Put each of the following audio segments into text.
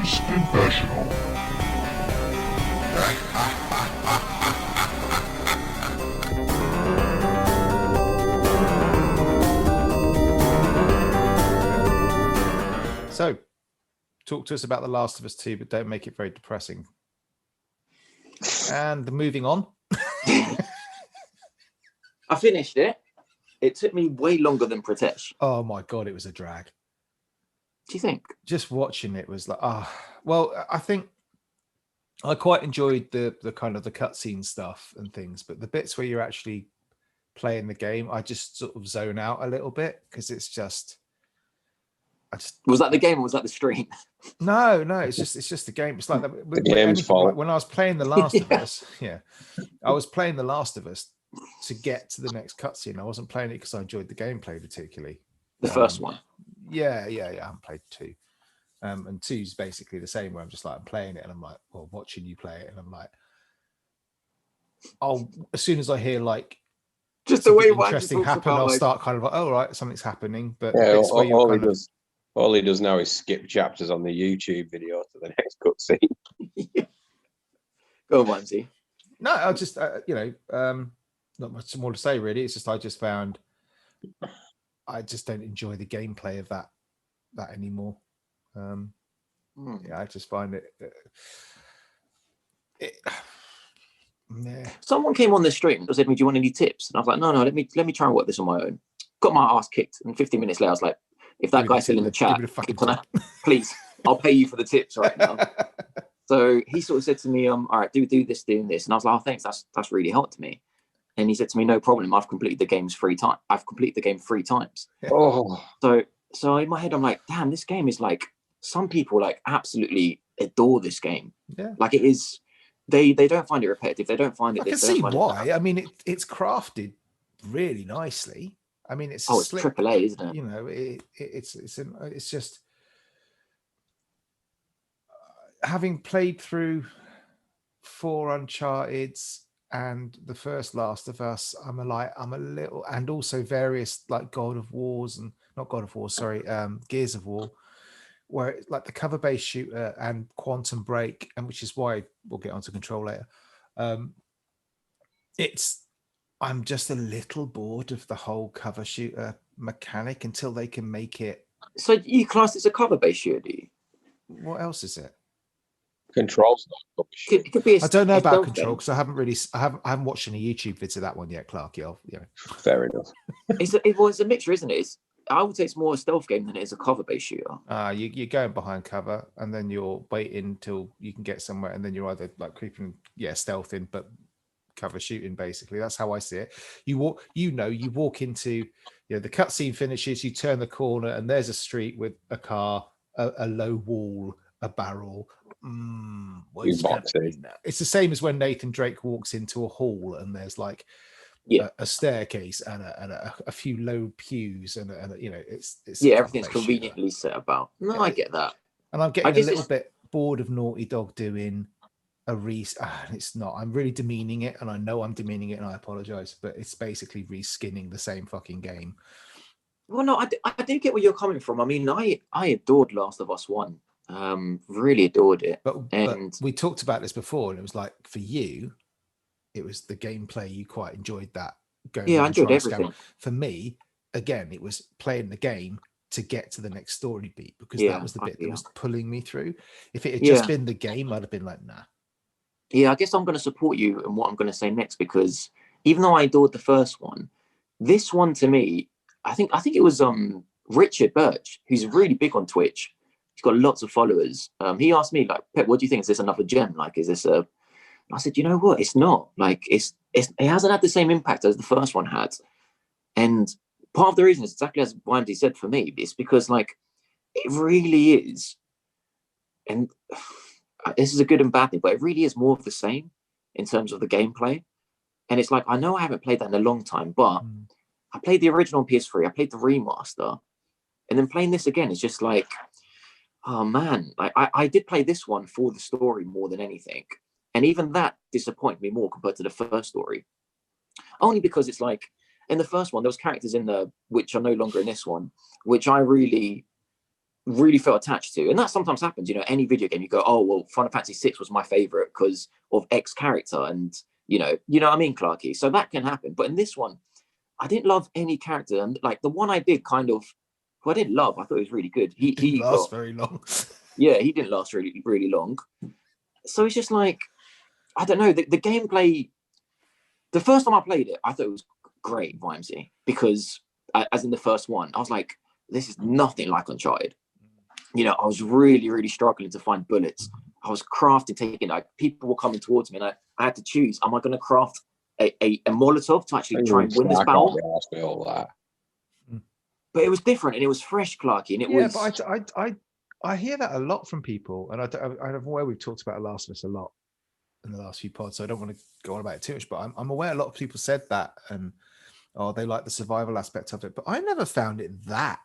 is Confessional. So, talk to us about The Last of Us 2, but don't make it very depressing. And moving on. I finished it. It took me way longer than Pratesh. Oh my God, it was a drag. Do you think? Just watching it was like, well, I think I quite enjoyed the kind of the cutscene stuff and things, but the bits where you're actually playing the game, I just sort of zone out a little bit because it's just... Was that the game or was that the stream? No, it's just the game. It's like the game's fault. Like when I was playing The Last of Us, I was playing The Last of Us to get to the next cutscene. I wasn't playing it because I enjoyed the gameplay particularly. The first one. Yeah. I haven't played 2. And 2 is basically the same, where I'm just like, I'm playing it and I'm like, well, watching you play it, and I'm like, as soon as I hear like just the way interesting happen, I'll start kind of like, oh right, something's happening. But all he does now is skip chapters on the YouTube video to the next cutscene. Go on, Lindsay. No, I just not much more to say really. It's just I just found I just don't enjoy the gameplay of that anymore. I just find it. Yeah. Someone came on the stream and said, "Do you want any tips?" And I was like, "No, let me try and work this on my own." Got my ass kicked, and 15 minutes later, I was like, "If that guy's still in the chat, please, I'll pay you for the tips right now." So he sort of said to me, "All right, do this, doing this," and I was like, "Oh, thanks, that's really helped me." And he said to me, "No problem. I've completed the game 3 times. I've completed the game 3 times." Oh, so in my head, I'm like, "Damn, this game is like." Some people like absolutely adore this game. Yeah, like it is. They don't find it repetitive. They don't find it. I can see why. I mean, it's crafted really nicely. I mean, it's it's AAA, isn't it? You know, it's just having played through 4 Uncharted's and the first Last of Us. I'm a little, and also various like Gears of War, where it's like the cover-based shooter and Quantum Break, and which is why we'll get onto Control later. I'm just a little bored of the whole cover shooter mechanic until they can make it. So you class it as a cover-based shooter, do you? What else is it? Control's not it could be. I don't know about Control because I haven't watched any YouTube vids of that one yet, Clark. Fair enough. It's a mixture, isn't it? I would say it's more a stealth game than it is a cover-based shooter. You're going behind cover, and then you're waiting until you can get somewhere, and then you're either like creeping, stealthing, but cover shooting. Basically, that's how I see it. You walk into, the cutscene finishes, you turn the corner, and there's a street with a car, a low wall, a barrel. It's the same as when Nathan Drake walks into a hall, and there's like. A staircase and a few low pews and it's everything's conveniently set about. No, I get that. And I'm getting a little bit bored of Naughty Dog doing it's not. I'm really demeaning it, and I know I'm demeaning it, and I apologize, but it's basically reskinning the same fucking game. Well, no, I do get where you're coming from. I mean, I adored Last of Us 1. Really adored it. But we talked about this before, and it was like, for you, it was the gameplay. You quite enjoyed that. I enjoyed everything. For me, again, it was playing the game to get to the next story beat, because that was the bit that was pulling me through. If it had just been the game, I'd have been like, nah. Yeah, I guess I'm going to support you in what I'm going to say next, because even though I adored the first one, this one to me, I think it was Richard Birch, who's really big on Twitch. He's got lots of followers. He asked me, like, Pep, what do you think? Is this another gem? Like, is this a... I said, you know what? It's not. Like, it hasn't had the same impact as the first one had. And part of the reason is exactly as Wendy said for me. It's because, like, it really is. And this is a good and bad thing, but it really is more of the same in terms of the gameplay. And it's like, I know I haven't played that in a long time, but I played the original on PS3. I played the remaster. And then playing this again is just like, oh, man. Like, I did play this one for the story more than anything. And even that disappointed me more compared to the first story. Only because it's like, in the first one, there was characters in there which are no longer in this one, which I really really felt attached to. And that sometimes happens, you know, any video game, you go, oh, well, Final Fantasy 6 was my favorite because of X character. And, you know what I mean, Clarky? So that can happen. But in this one, I didn't love any character. And like the one I did kind of, who I didn't love, I thought it was really good. He didn't last very long. Yeah, he didn't last really, really long. So it's just like, I don't know, the gameplay, the first time I played it, I thought it was great, Vimesy, because as in the first one, I was like, this is nothing like Uncharted. You know, I was really, really struggling to find bullets. I was taking, like, people were coming towards me, and I had to choose, am I going to craft a Molotov to actually try and win this battle? All that. But it was different, and it was fresh, Clarky, and it was... but I hear that a lot from people, and I'm aware we've talked about Last of Us a lot in the last few pods, so I don't want to go on about it too much, but I'm aware a lot of people said that, and they like the survival aspect of it, but I never found it that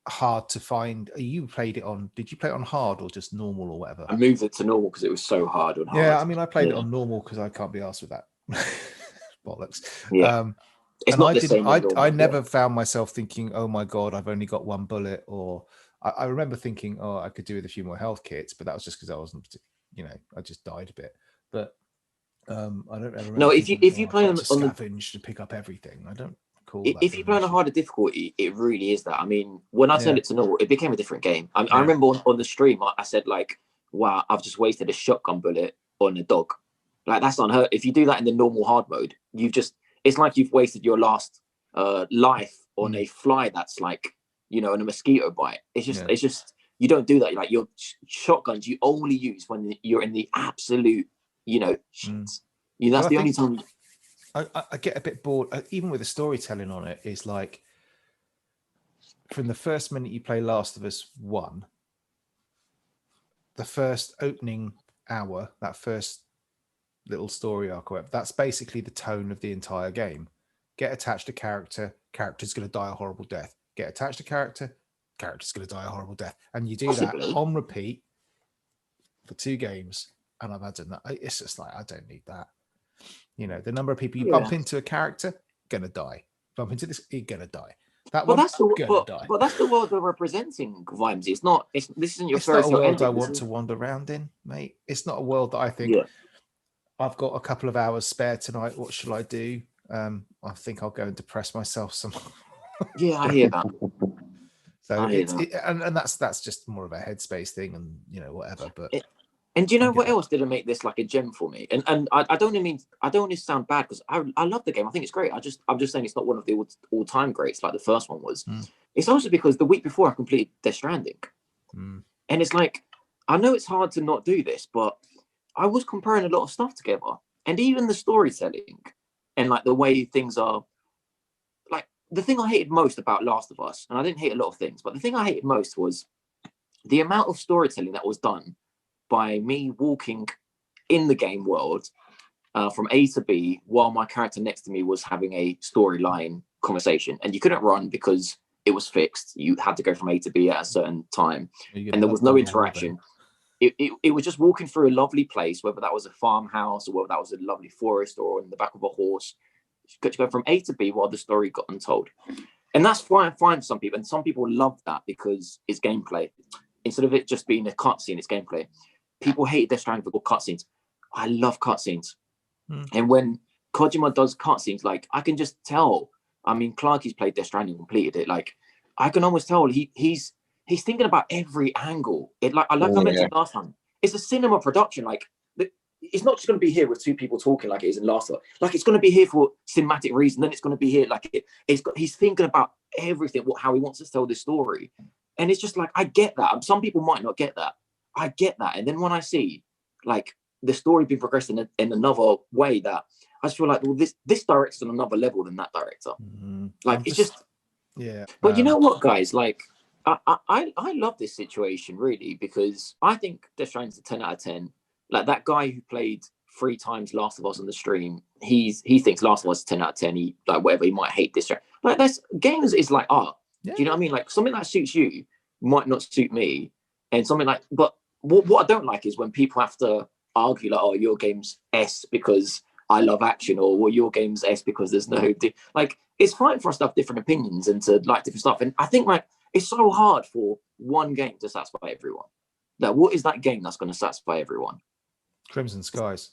hard to find. You played it on, did you play it on hard or just normal or whatever? I moved it to normal because it was so hard on hard. Yeah, I mean, I played it on normal because I can't be arsed with that. Bollocks. Yeah. It's not the same. I never found myself thinking, oh my God, I've only got one bullet, or I remember thinking, oh, I could do with a few more health kits, but that was just because I wasn't, you know, I just died a bit. But I don't ever. No, if you play on scavenge to pick up everything, I don't call that. If you play on a harder difficulty, it really is that. I mean, when I turned it to normal, it became a different game. I remember on the stream, I said like, wow, I've just wasted a shotgun bullet on a dog. Like, that's unheard. If you do that in the normal hard mode, it's like you've wasted your last life on a fly that's like, you know, in a mosquito bite. It's just you don't do that. Like, your shotguns you only use when you're in the absolute, you know, shit. You know, that's the only time. I get a bit bored, even with the storytelling on it. Is like, from the first minute you play Last of Us 1, the first opening hour, that first little story arc, that's basically the tone of the entire game. Get attached to character's going to die a horrible death. Get attached to character's going to die a horrible death. And you do that on repeat for 2 games. And I've had that. It's just like, I don't need that. You know, the number of people you bump into a character, gonna die. Bump into this, you're gonna die. But that's the world we're representing, Vimesy. This isn't your first. It's not a world I want to wander around in, mate. It's not a world that I think I've got a couple of hours spare tonight. What shall I do? I think I'll go and depress myself some. Yeah, I hear that. So and that's just more of a headspace thing, and you know, whatever. But and do you know what else didn't make this like a gem for me? And I don't want to sound bad, because I love the game. I think it's great. I'm just saying it's not one of the all-time greats like the first one was. It's also because the week before I completed Death Stranding. And it's like, I know it's hard to not do this, but I was comparing a lot of stuff together. And even the storytelling and like the way things are, like, the thing I hated most about Last of Us, and I didn't hate a lot of things, but the thing I hated most was the amount of storytelling that was done by me walking in the game world from A to B while my character next to me was having a storyline conversation. And you couldn't run because it was fixed. You had to go from A to B at a certain time, and there was no interaction. It was just walking through a lovely place, whether that was a farmhouse or whether that was a lovely forest or in the back of a horse. You got to go from A to B while the story got untold. And that's fine for some people. And some people love that because it's gameplay. Instead of it just being a cutscene, it's gameplay. People hate Death Stranding for cutscenes. I love cutscenes. And when Kojima does cutscenes, like, I can just tell. I mean, Clarky's played Death Stranding, completed it. Like, I can almost tell he's thinking about every angle. I mentioned last time, it's a cinema production. Like, it's not just going to be here with 2 people talking like it is in Last of Us. Like, it's going to be here for cinematic reason. Then it's going to be here like he's thinking about everything, how he wants to tell this story. And it's just like, I get that. Some people might not get that. I get that. And then when I see like the story being progressed in another way, that I just feel like, well, this director's on another level than that director. Like, it's just yeah. But you know what, guys? Like, I love this situation really, because I think Death Stranding's a 10 out of 10. Like, that guy who played 3 times Last of Us on the stream, he thinks Last of Us is 10 out of 10. He, like, whatever, he might hate this. Like, that's games is like art. Do you know what I mean? Like, something that suits you might not suit me, and something like, but what I don't like is when people have to argue like, oh, your game's S because I love action, or well, your game's S because there's no like. It's fine for us to have different opinions and to like different stuff. And I think like It's so hard for one game to satisfy everyone. Like, what is that game that's going to satisfy everyone? Crimson Skies.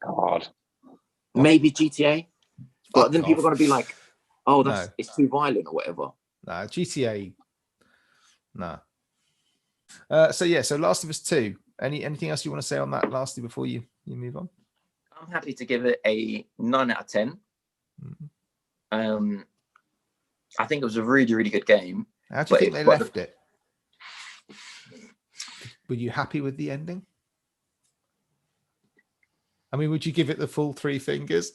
God. Maybe GTA, but Fuck then people are off. going to be like, "Oh, No. it's too violent or whatever." Nah, GTA. Nah. So Last of Us 2. Anything else you want to say on that lastly before you move on? I'm happy to give it a 9 out of 10. Mm-hmm. I think it was a really, really good game. How do you think they left it? Were you happy with the ending? I mean, would you give it the full 3 fingers?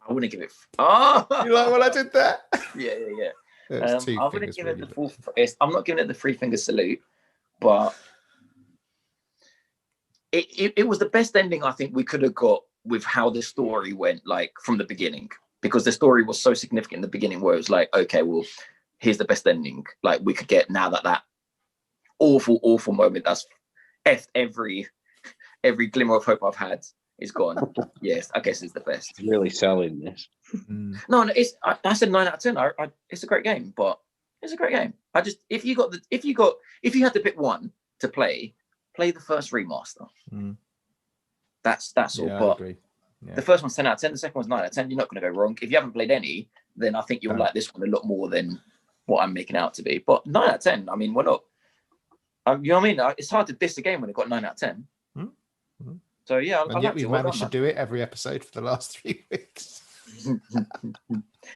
I wouldn't give it. Oh, You like what I did there? Yeah. It's 2 I wouldn't fingers. give Really, it the full. I'm not giving it the 3-finger salute, but it was the best ending I think we could have got with how the story went, like from the beginning, because the story was so significant in the beginning, where it was like, okay, well, here's the best ending like we could get now that awful moment that's effed every glimmer of hope I've had is gone. Yes, I guess it's the best. He's really selling this. No, it's I said 9 out of 10. It's a great game, but it's a great game. I just if you had to pick one to play the first remaster. That's all. Yeah, but I agree. Yeah. The first one's 10 out of 10. The second one's 9 out of 10. You're not going to go wrong. If you haven't played any, then I think you'll like this one a lot more than what I'm making out to be. But 9 out of 10. I mean, we're not. You know what I mean? It's hard to diss a game when it got 9 out of 10. Mm-hmm. So yeah, and yet we've managed to do it every episode for the last 3 weeks.